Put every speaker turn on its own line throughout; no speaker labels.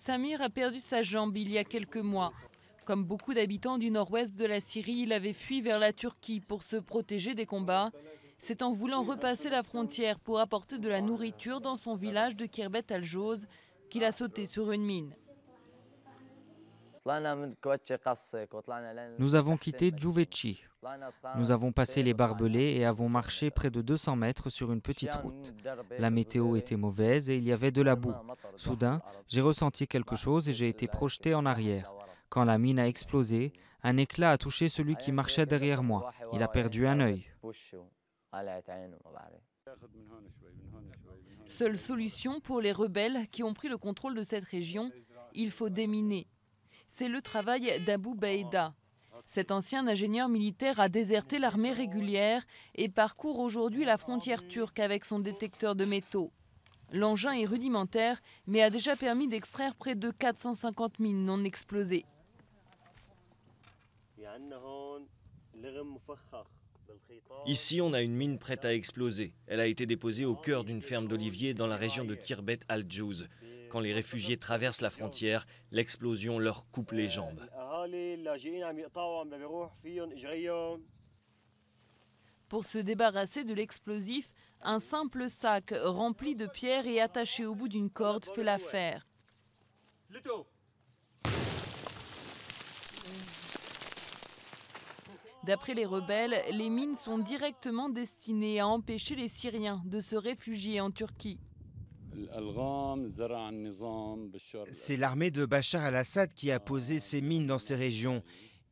Samir a perdu sa jambe il y a quelques mois. Comme beaucoup d'habitants du nord-ouest de la Syrie, il avait fui vers la Turquie pour se protéger des combats. C'est en voulant repasser la frontière pour apporter de la nourriture dans son village de Khirbet al-Jawz qu'il a sauté sur une mine.
Nous avons quitté Djouvetchi. Nous avons passé les barbelés et avons marché près de 200 mètres sur une petite route. La météo était mauvaise et il y avait de la boue. Soudain, j'ai ressenti quelque chose et j'ai été projeté en arrière. Quand la mine a explosé, un éclat a touché celui qui marchait derrière moi. Il a perdu un œil.
Seule solution pour les rebelles qui ont pris le contrôle de cette région, il faut déminer. C'est le travail d'Abou Baïda. Cet ancien ingénieur militaire a déserté l'armée régulière et parcourt aujourd'hui la frontière turque avec son détecteur de métaux. L'engin est rudimentaire, mais a déjà permis d'extraire près de 450 mines non explosées.
Ici, on a une mine prête à exploser. Elle a été déposée au cœur d'une ferme d'oliviers dans la région de Khirbet al-Jawz. Quand les réfugiés traversent la frontière, l'explosion leur coupe les jambes.
Pour se débarrasser de l'explosif, un simple sac rempli de pierres et attaché au bout d'une corde fait l'affaire. D'après les rebelles, les mines sont directement destinées à empêcher les Syriens de se réfugier en Turquie.
C'est l'armée de Bachar al-Assad qui a posé ces mines dans ces régions.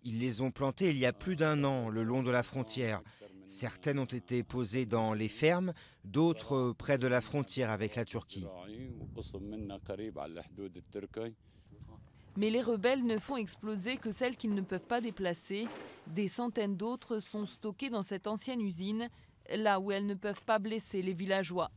Ils les ont plantées il y a plus d'1 an le long de la frontière. Certaines ont été posées dans les fermes, d'autres près de la frontière avec la Turquie.
Mais les rebelles ne font exploser que celles qu'ils ne peuvent pas déplacer. Des centaines d'autres sont stockées dans cette ancienne usine, là où elles ne peuvent pas blesser les villageois.